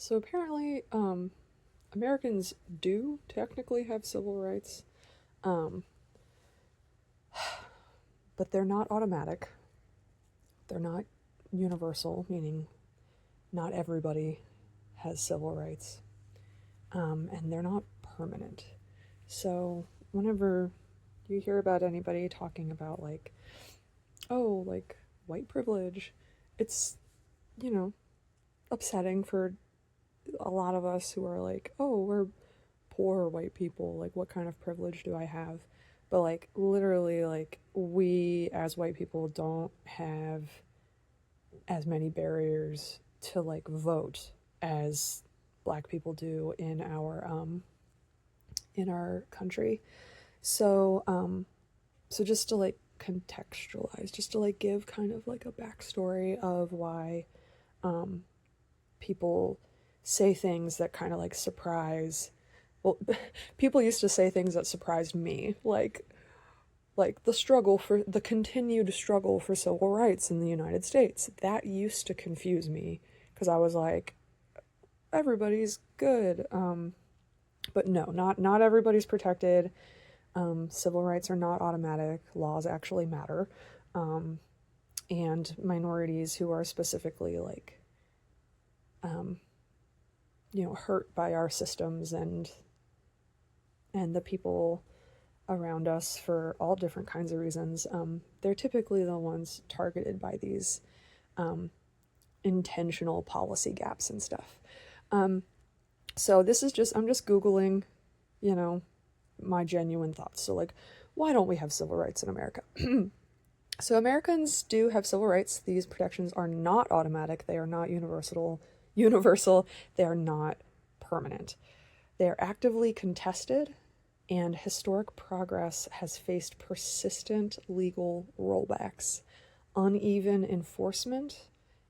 So apparently, Americans do technically have civil rights, um, but they're not automatic. They're not universal, meaning not everybody has civil rights, and they're not permanent. So whenever you hear about anybody talking about oh, white privilege, it's, you know, upsetting for a lot of us who are like, oh, we're poor white people, like what kind of privilege do I have? But literally, we as white people don't have as many barriers to vote as black people do in our country. So just to contextualize, just to give kind of a backstory of why um people say things that kind of surprise, well, people used to say things that surprised me, the continued struggle for civil rights in the United States. That used to confuse me because I was like, everybody's good. But no, not everybody's protected. Civil rights are not automatic. Laws actually matter. And minorities who are specifically um, hurt by our systems and the people around us for all different kinds of reasons, they're typically the ones targeted by these intentional policy gaps and stuff. So this is I'm just Googling, my genuine thoughts. So why don't we have civil rights in America? So Americans do have civil rights. These protections are not automatic. They are not universal. They are not permanent. They are actively contested, and historic progress has faced persistent legal rollbacks, uneven enforcement,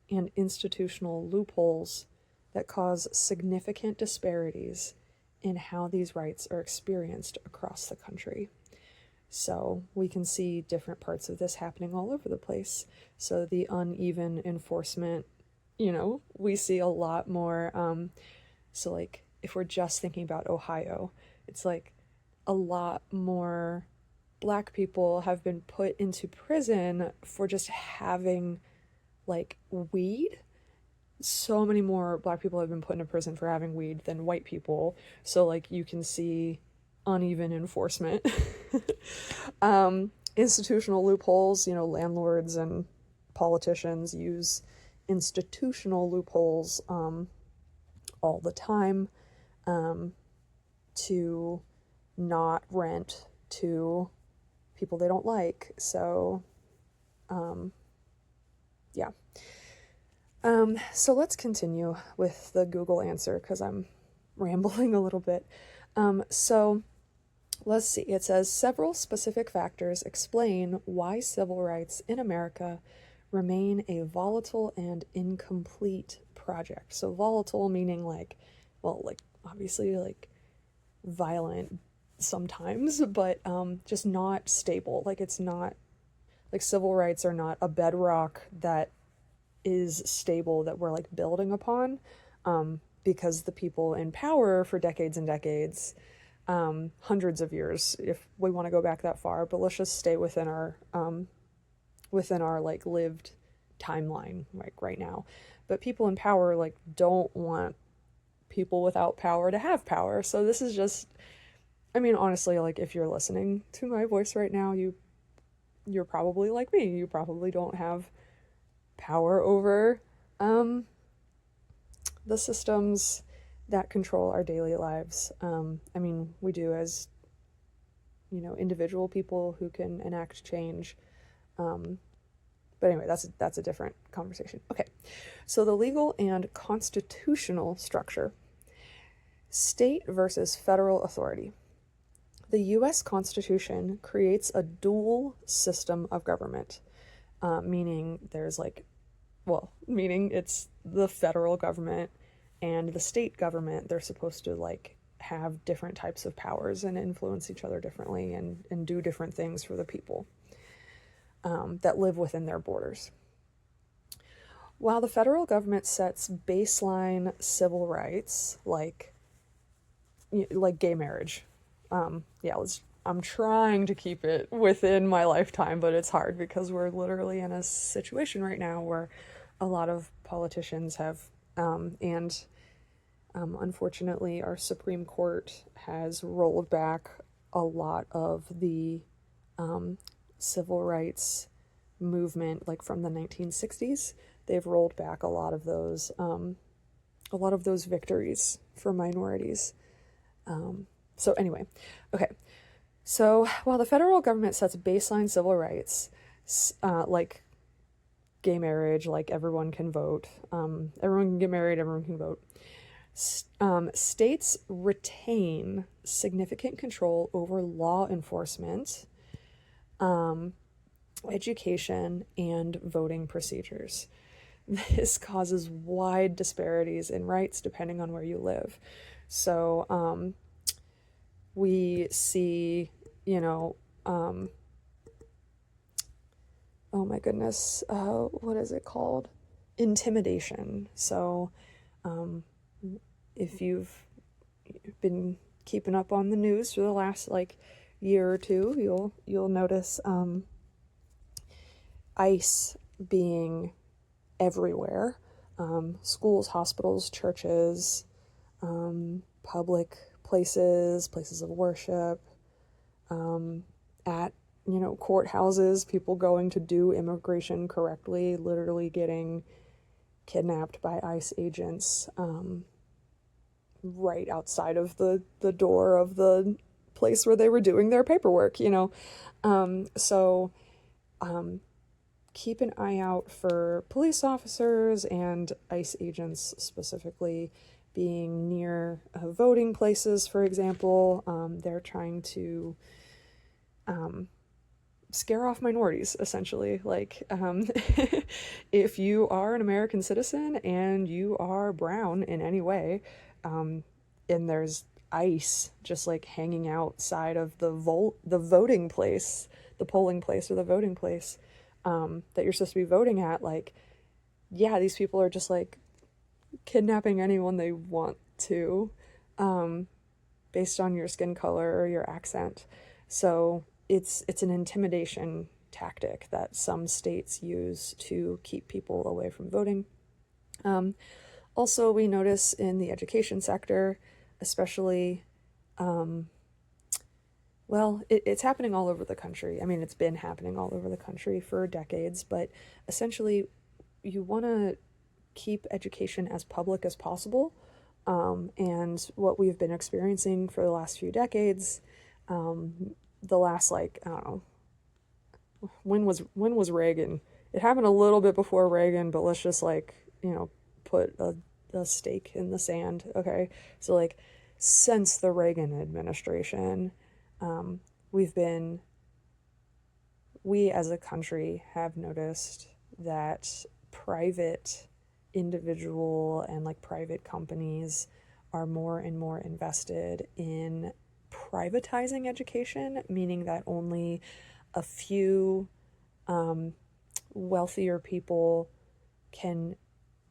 and institutional loopholes that cause significant disparities in how these rights are experienced across the country. So we can see different parts of this happening all over the place. So the uneven enforcement, we see a lot more. So if we're just thinking about Ohio, it's a lot more black people have been put into prison for just having weed. So many more black people have been put into prison for having weed than white people. So you can see uneven enforcement. Institutional loopholes, landlords and politicians use institutional loopholes all the time to not rent to people they don't like. So yeah. So let's continue with the Google answer because I'm rambling a little bit. So let's see. It says several specific factors explain why civil rights in America remain a volatile and incomplete project. So volatile meaning obviously violent sometimes, but just not stable. It's not civil rights are not a bedrock that is stable that we're building upon, because the people in power for decades and decades, hundreds of years if we want to go back that far, but let's just stay within our lived timeline right now. But people in power don't want people without power to have power. So this is just, I mean, honestly, if you're listening to my voice right now, you're probably like me. You probably don't have power over the systems that control our daily lives. I mean, we do as individual people who can enact change. But anyway, that's a different conversation. Okay, so the legal and constitutional structure. State versus federal authority. The U.S. Constitution creates a dual system of government, meaning there's meaning it's the federal government and the state government. They're supposed to have different types of powers and influence each other differently and do different things for the people that live within their borders. While the federal government sets baseline civil rights like gay marriage, yeah, I'm trying to keep it within my lifetime, but it's hard because we're literally in a situation right now where a lot of politicians have, and unfortunately, our Supreme Court has rolled back a lot of the civil rights movement, like from the 1960s. They've rolled back a lot of those victories for minorities. So anyway, okay. So while the federal government sets baseline civil rights, like gay marriage, like everyone can vote, everyone can get married, everyone can vote. States retain significant control over law enforcement, education, and voting procedures. This causes wide disparities in rights depending on where you live. So we see, oh my goodness, what is it called? Intimidation. So if you've been keeping up on the news for the last year or two, you'll notice ICE being everywhere. Schools, hospitals, churches, public places of worship, at courthouses, people going to do immigration correctly, literally getting kidnapped by ICE agents right outside of the door of the place where they were doing their paperwork, So keep an eye out for police officers and ICE agents specifically being near voting places, for example. They're trying to scare off minorities, essentially. If you are an American citizen and you are brown in any way, and there's ICE just hanging outside of the voting place, the polling place or the voting place, that you're supposed to be voting at, yeah, these people are just kidnapping anyone they want to, based on your skin color or your accent. So it's an intimidation tactic that some states use to keep people away from voting. Also, we notice in the education sector, especially, it's happening all over the country. I mean, it's been happening all over the country for decades, but essentially, you want to keep education as public as possible. And what we've been experiencing for the last few decades, the last, I don't know, when was Reagan? It happened a little bit before Reagan, but let's just put a stake in the sand. Okay. So since the Reagan administration, we as a country have noticed that private individual and private companies are more and more invested in privatizing education, meaning that only a few wealthier people can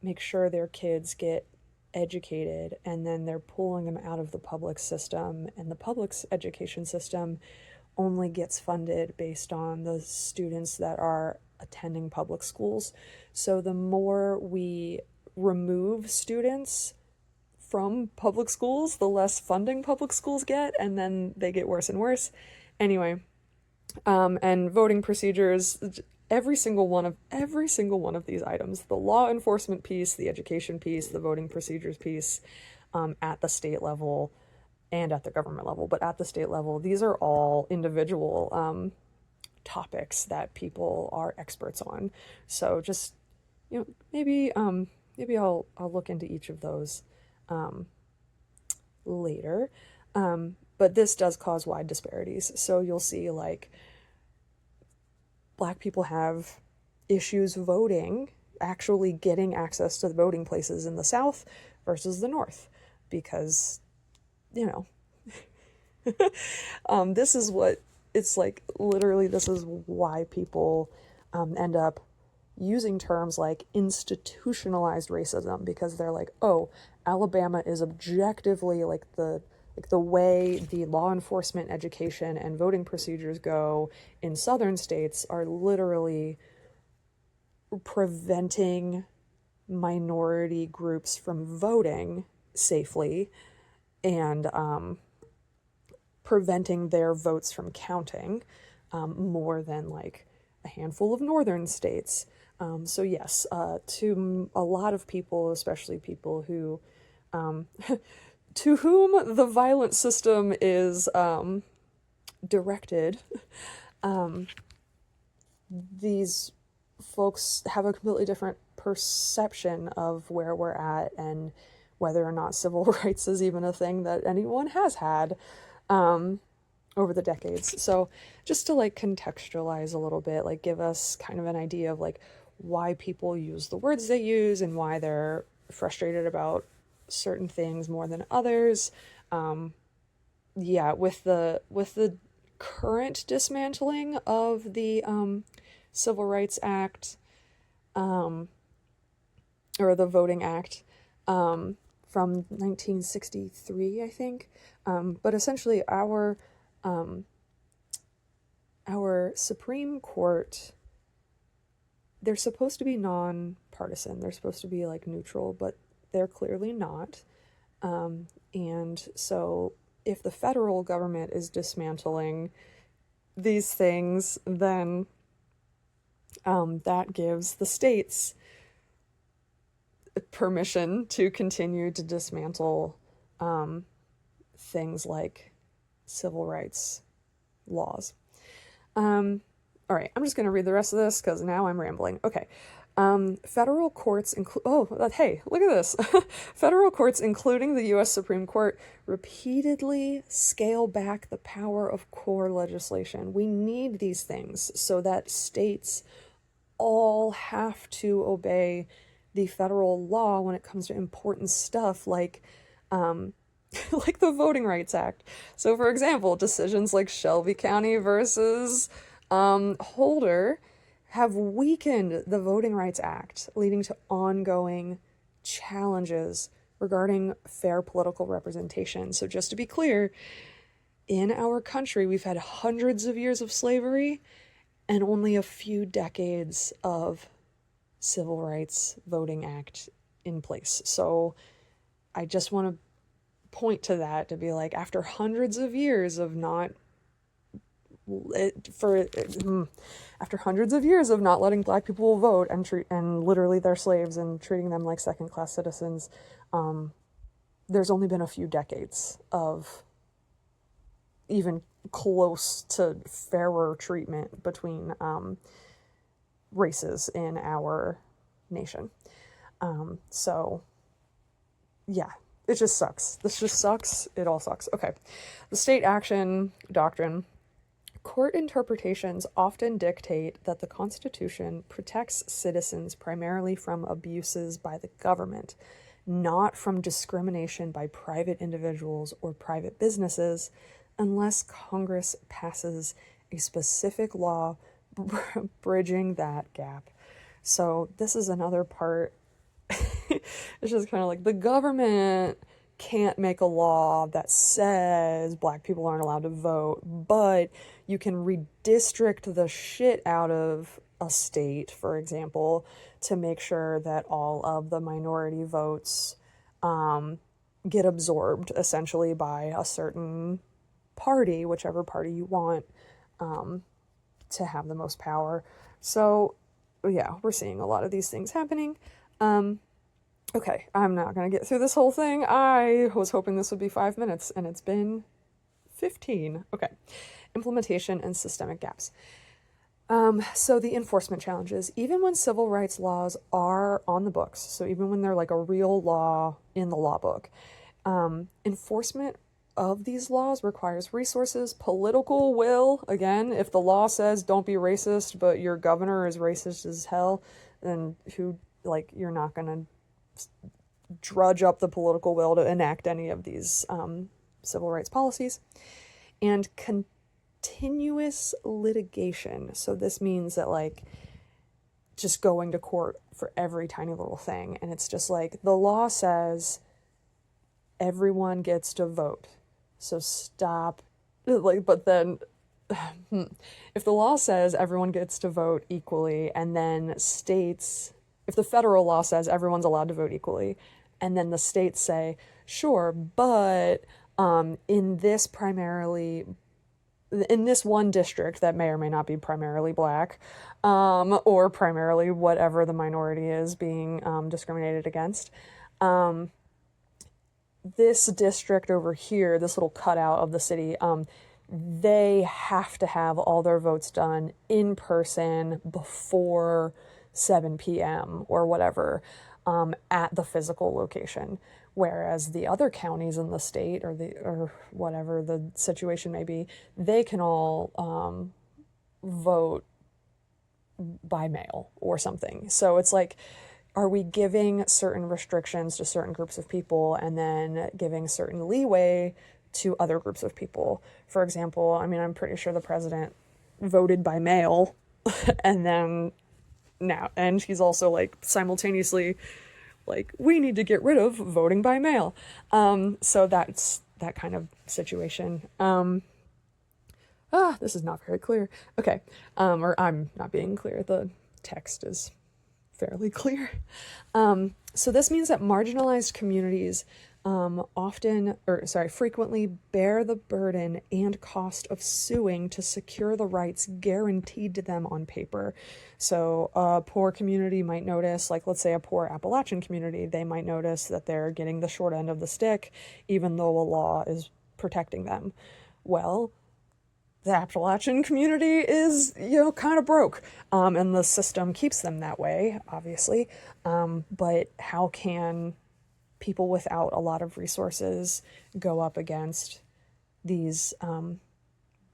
make sure their kids get educated, and then they're pulling them out of the public system, and the public education system only gets funded based on the students that are attending public schools. So the more we remove students from public schools, the less funding public schools get, and then they get worse and worse. Anyway, and voting procedures, every single one of these items, the law enforcement piece, the education piece, the voting procedures piece, at the state level and at the government level, but at the state level, these are all individual topics that people are experts on. So just, maybe I'll look into each of those later. But this does cause wide disparities. So you'll see Black people have issues voting, actually getting access to the voting places in the South versus the North, because, this is what it's literally, this is why people end up using terms like institutionalized racism, because they're like, oh, Alabama is objectively like the way the law enforcement, education, and voting procedures go in southern states are literally preventing minority groups from voting safely and preventing their votes from counting more than like a handful of northern states. So yes, to a lot of people, especially people who to whom the violent system is directed, these folks have a completely different perception of where we're at and whether or not civil rights is even a thing that anyone has had over the decades. So just to like contextualize a little bit, like give us kind of an idea of like why people use the words they use and why they're frustrated about certain things more than others. Yeah, with the current dismantling of the Civil Rights Act, or the Voting Act, from 1963, I think. But essentially our Supreme Court, they're supposed to be non-partisan. They're supposed to be like neutral, but they're clearly not. And so if the federal government is dismantling these things, then that gives the states permission to continue to dismantle things like civil rights laws. All right, I'm just going to read the rest of this because now I'm rambling. Okay. Federal courts hey, look at this. Federal courts, including the U.S. Supreme Court, repeatedly scale back the power of core legislation. We need these things so that states all have to obey the federal law when it comes to important stuff like like the Voting Rights Act. So for example, decisions like Shelby County versus Holder have weakened the Voting Rights Act, leading to ongoing challenges regarding fair political representation. So just to be clear, in our country, we've had hundreds of years of slavery and only a few decades of Civil Rights Voting Act in place. So I just want to point to that, to be like, after hundreds of years of not after hundreds of years of not letting Black people vote and literally they're slaves and treating them like second-class citizens, there's only been a few decades of even close to fairer treatment between races in our nation. So yeah, it just sucks. This just sucks. It all sucks. Okay. The state action doctrine. Court interpretations often dictate that the Constitution protects citizens primarily from abuses by the government, not from discrimination by private individuals or private businesses, unless Congress passes a specific law bridging that gap. So this is another part. It's just kind of like the government can't make a law that says Black people aren't allowed to vote, but you can redistrict the shit out of a state, for example, to make sure that all of the minority votes get absorbed essentially by a certain party, whichever party you want to have the most power. So yeah, we're seeing a lot of these things happening. Okay, I'm not going to get through this whole thing. I was hoping this would be 5 minutes, and it's been 15. Okay, implementation and systemic gaps. So the enforcement challenges. Even when civil rights laws are on the books, so even when they're like a real law in the law book, enforcement of these laws requires resources, political will. Again, if the law says don't be racist, but your governor is racist as hell, then you're not going to drudge up the political will to enact any of these civil rights policies. And continuous litigation. So this means that just going to court for every tiny little thing. And it's just like, the law says everyone gets to vote. So stop. Like, but then if the law says everyone gets to vote equally, and then states, if the federal law says everyone's allowed to vote equally, and then the states say, sure, but in this one district that may or may not be primarily black, or primarily whatever the minority is being discriminated against, this district over here, this little cutout of the city, they have to have all their votes done in person before 7 p.m. or whatever, at the physical location. Whereas the other counties in the state, or whatever the situation may be, they can all vote by mail or something. So it's like, are we giving certain restrictions to certain groups of people and then giving certain leeway to other groups of people? For example, I mean, I'm pretty sure the president voted by mail and then now, and he's also like simultaneously like, we need to get rid of voting by mail. So that's that kind of situation. This is not very clear. Okay. Or I'm not being clear. The text is fairly clear. So this means that marginalized communities frequently bear the burden and cost of suing to secure the rights guaranteed to them on paper. So a poor community might notice, like let's say a poor Appalachian community, they might notice that they're getting the short end of the stick, even though a law is protecting them. Well, the Appalachian community is, kind of broke, and the system keeps them that way, obviously. But how can people without a lot of resources go up against these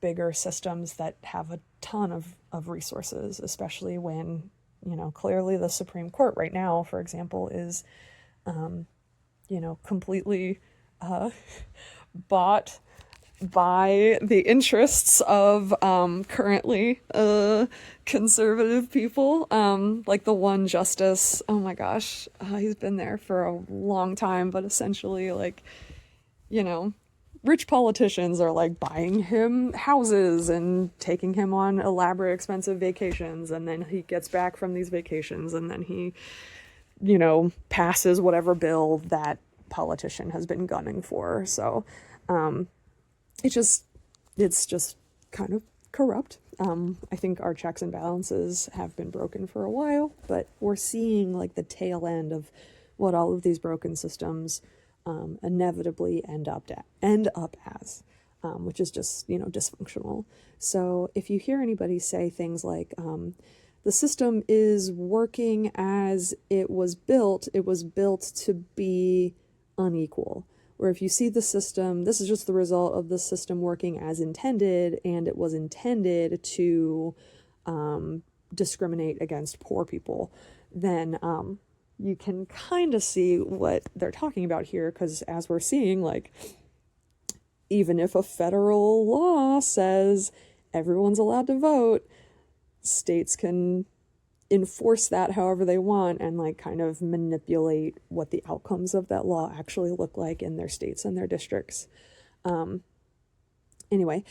bigger systems that have a ton of resources, especially when, clearly the Supreme Court right now, for example, is, completely bought by the interests of currently conservative people, like the one justice. Oh my gosh, he's been there for a long time, but essentially, like, rich politicians are like buying him houses and taking him on elaborate, expensive vacations, and then he gets back from these vacations, and then he, passes whatever bill that politician has been gunning for. So, it's just kind of corrupt. I think our checks and balances have been broken for a while, but we're seeing like the tail end of what all of these broken systems inevitably end up as, which is just, dysfunctional. So if you hear anybody say things like, the system is working as it was built to be unequal. Or if you see the system, this is just the result of the system working as intended, and it was intended to discriminate against poor people, then you can kind of see what they're talking about here, because as we're seeing, like, even if a federal law says everyone's allowed to vote, states can enforce that however they want and like kind of manipulate what the outcomes of that law actually look like in their states and their districts. Anyway,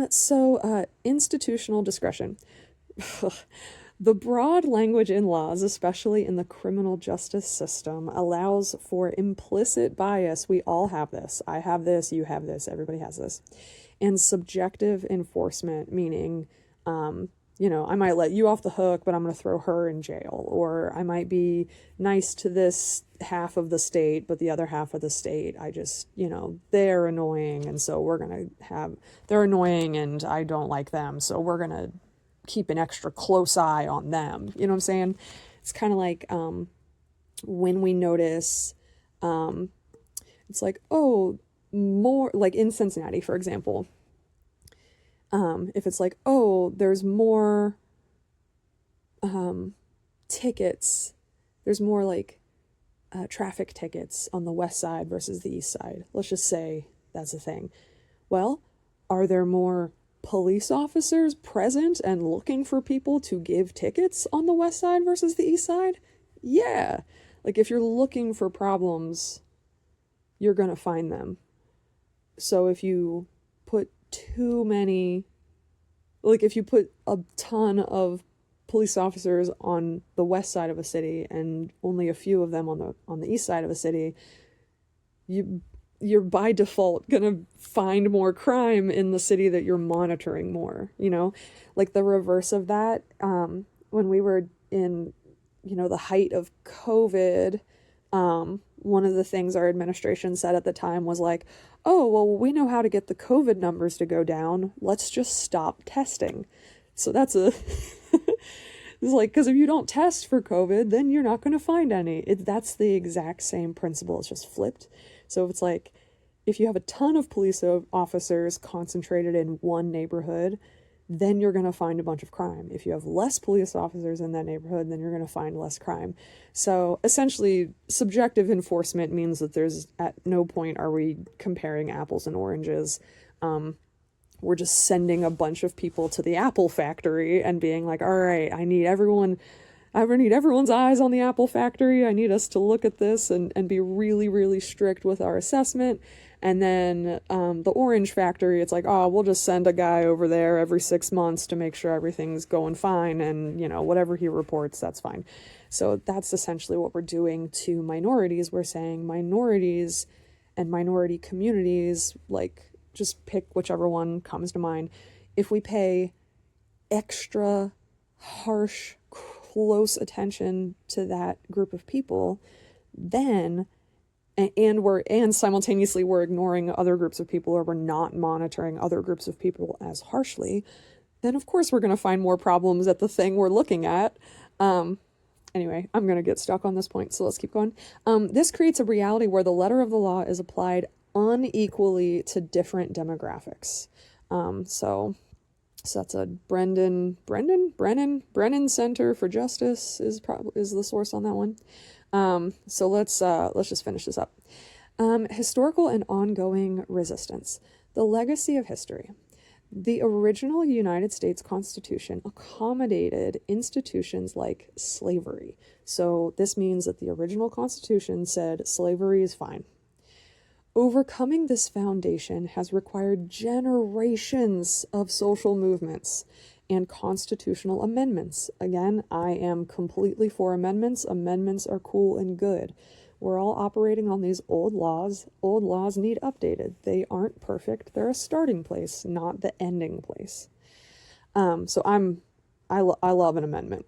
so institutional discretion. The broad language in laws, especially in the criminal justice system, allows for implicit bias. We all have this. I have this, you have this, everybody has this. And subjective enforcement, meaning, I might let you off the hook, but I'm going to throw her in jail. Or I might be nice to this half of the state, but the other half of the state, I just, they're annoying. And so they're annoying and I don't like them. So we're going to keep an extra close eye on them. You know what I'm saying? It's kind of like when we notice, it's like, oh, more like in Cincinnati, for example. If it's like, oh, there's more tickets, there's more like traffic tickets on the west side versus the east side. Let's just say that's a thing. Well, are there more police officers present and looking for people to give tickets on the west side versus the east side? Yeah. Like, if you're looking for problems, you're gonna find them. So if you put too many, like, if you put a ton of police officers on the west side of a city and only a few of them on the east side of a city, you're by default gonna find more crime in the city that you're monitoring more, you know? Like, the reverse of that, when we were in, you know, the height of COVID, one of the things our administration said at the time was like, oh, well, we know how to get the COVID numbers to go down. Let's just stop testing. So that's a... It's like, because if you don't test for COVID, then you're not going to find any. That's the exact same principle. It's just flipped. So it's like, if you have a ton of police officers concentrated in one neighborhood, then you're going to find a bunch of crime. If you have less police officers in that neighborhood, then you're going to find less crime. So essentially, subjective enforcement means that there's, at no point are we comparing apples and oranges. We're just sending a bunch of people to the apple factory and being like, all right, I need everyone's eyes on the apple factory. I need us to look at this and be really, really strict with our assessment. And then the orange factory, it's like, oh, we'll just send a guy over there every 6 months to make sure everything's going fine. And, you know, whatever he reports, that's fine. So that's essentially what we're doing to minorities. We're saying minorities and minority communities, like, just pick whichever one comes to mind. If we pay extra harsh, close attention to that group of people, then, and simultaneously we're ignoring other groups of people, or we're not monitoring other groups of people as harshly, then of course we're going to find more problems at the thing we're looking at. Anyway, I'm going to get stuck on this point, so let's keep going. This creates a reality where the letter of the law is applied unequally to different demographics. So that's a Brennan Center for Justice is the source on that one. So let's just finish this up. Historical and ongoing resistance. The legacy of history. The original United States Constitution accommodated institutions like slavery. So this means that the original Constitution said slavery is fine. Overcoming this foundation has required generations of social movements and constitutional amendments. Again, I am completely for amendments. Amendments are cool and good. We're all operating on these old laws. Old laws need updated. They aren't perfect. They're a starting place, not the ending place. So I love an amendment.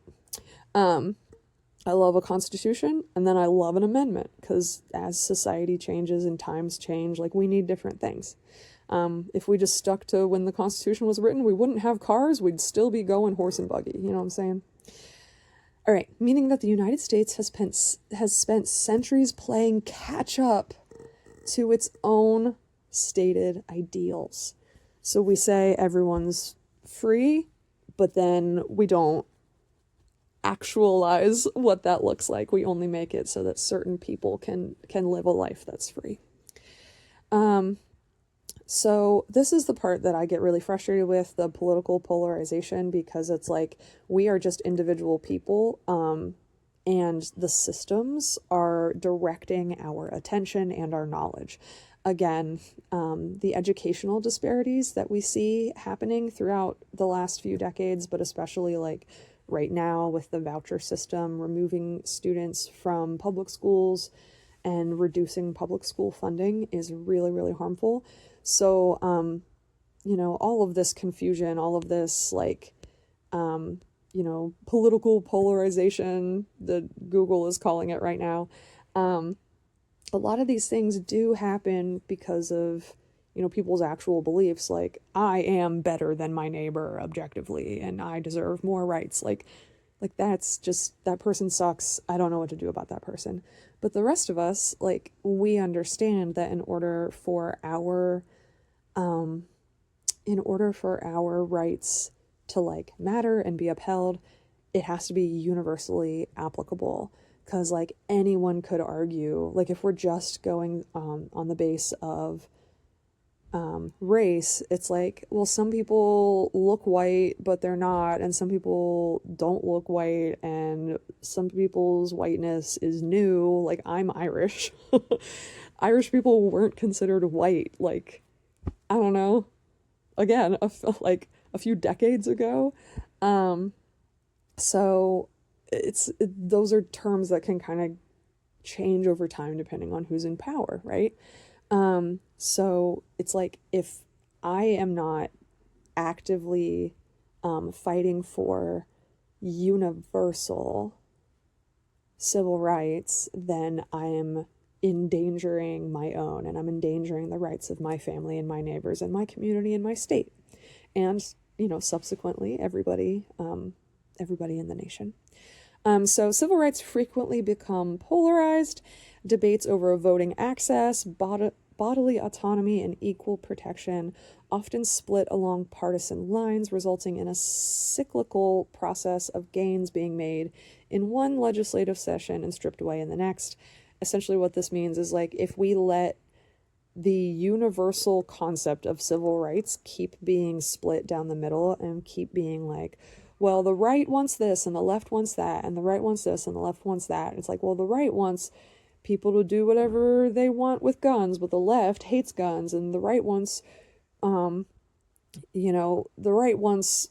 I love a constitution, and then I love an amendment, because as society changes and times change, like, we need different things. If we just stuck to when the Constitution was written, we wouldn't have cars, we'd still be going horse and buggy, you know what I'm saying? All right, meaning that the United States has spent centuries playing catch up to its own stated ideals. So we say everyone's free, but then we don't actualize what that looks like. We only make it so that certain people can live a life that's free. So this is the part that I get really frustrated with, the political polarization, because it's like, we are just individual people, and the systems are directing our attention and our knowledge. Again, the educational disparities that we see happening throughout the last few decades, but especially like right now with the voucher system, removing students from public schools and reducing public school funding, is really, really harmful. So, you know, all of this confusion, all of this, like, you know, political polarization that Google is calling it right now, a lot of these things do happen because of, you know, people's actual beliefs, like, I am better than my neighbor objectively, and I deserve more rights. Like that's just, that person sucks. I don't know what to do about that person. But the rest of us, like, we understand that in order for our rights to, like, matter and be upheld, it has to be universally applicable. Because, like, anyone could argue, like, if we're just going on the base of race, it's like, well, some people look white, but they're not, and some people don't look white, and some people's whiteness is new. Like, I'm Irish. Irish people weren't considered white, like, I don't know, again, like a few decades ago. So those are terms that can kind of change over time depending on who's in power, right? So it's like, if I am not actively fighting for universal civil rights, then I am endangering my own, and I'm endangering the rights of my family and my neighbors and my community and my state, and, you know, subsequently everybody in the nation. So civil rights frequently become polarized. Debates over voting access, bodily autonomy, and equal protection often split along partisan lines, resulting in a cyclical process of gains being made in one legislative session and stripped away in the next. Essentially what this means is, like, if we let the universal concept of civil rights keep being split down the middle and keep being like, well, the right wants this and the left wants that, and the right wants this and the left wants that. It's like, well, the right wants people to do whatever they want with guns, but the left hates guns, and the right wants, the right wants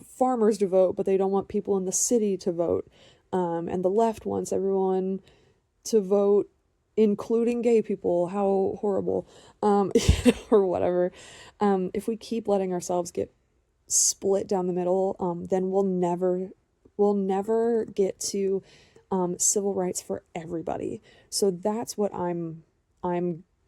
farmers to vote, but they don't want people in the city to vote. And the left wants everyone to vote, including gay people. How horrible, or whatever. If we keep letting ourselves get split down the middle, then we'll never get to civil rights for everybody. So that's what I'm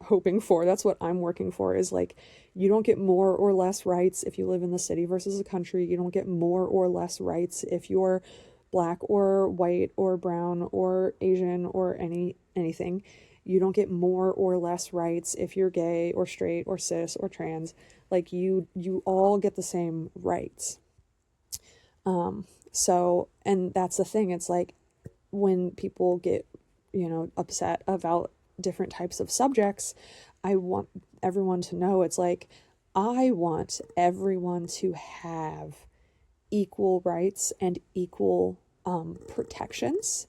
hoping for. That's what I'm working for, is like, you don't get more or less rights if you live in the city versus the country. You don't get more or less rights if you're black or white or brown or Asian or anything. You don't get more or less rights if you're gay or straight or cis or trans. Like, you all get the same rights. So, and that's the thing. It's like, when people get, upset about different types of subjects, I want everyone to know, it's like, I want everyone to have equal rights and equal protections.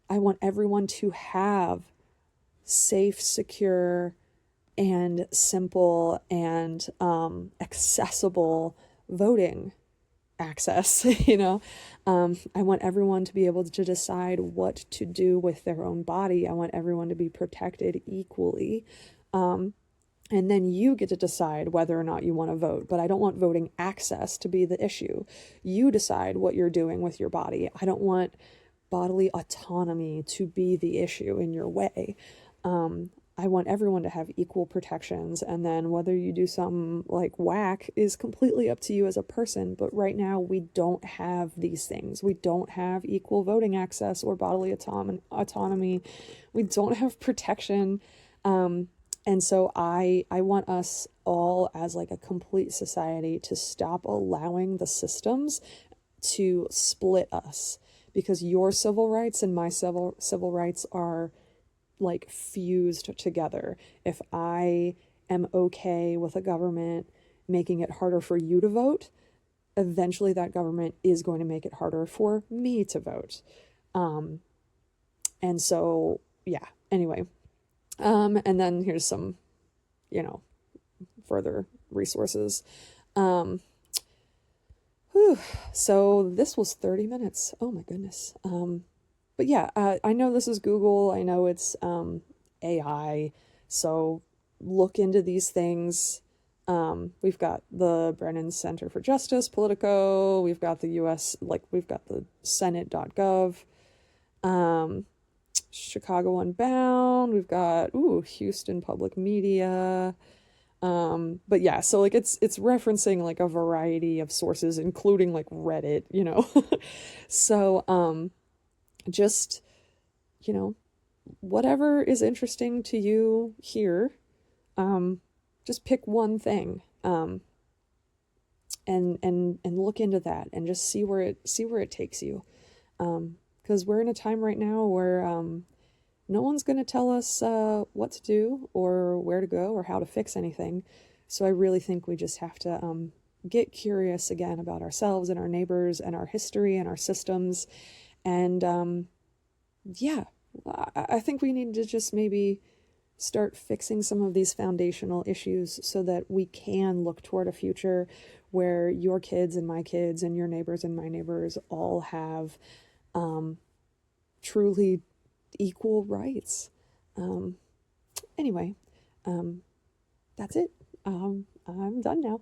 I want everyone to have safe, secure, and simple and accessible voting access. I want everyone to be able to decide what to do with their own body. I want everyone to be protected equally. And then you get to decide whether or not you want to vote. But I don't want voting access to be the issue. You decide what you're doing with your body. I don't want bodily autonomy to be the issue in your way. I want everyone to have equal protections, and then whether you do something like whack is completely up to you as a person. But right now, we don't have these things. We don't have equal voting access or bodily autonomy. We don't have protection. And so I want us all, as like a complete society, to stop allowing the systems to split us, because your civil rights and my civil rights are like fused together. If I am okay with a government making it harder for you to vote, eventually that government is going to make it harder for me to vote. And so, yeah, anyway. And then here's some, further resources. So this was 30 minutes. Oh my goodness. But yeah, I know this is Google. I know it's AI. So look into these things. We've got the Brennan Center for Justice, Politico. We've got the US, we've got the Senate.gov. Chicago Unbound. We've got, Houston Public Media. But yeah, so it's referencing like a variety of sources, including like Reddit, So, just, whatever is interesting to you here, just pick one thing, and look into that and just see where it takes you. Because we're in a time right now where, no one's going to tell us what to do or where to go or how to fix anything. So I really think we just have to get curious again about ourselves and our neighbors and our history and our systems. And yeah, I think we need to just maybe start fixing some of these foundational issues so that we can look toward a future where your kids and my kids and your neighbors and my neighbors all have truly equal rights. Anyway, that's it. I'm done now.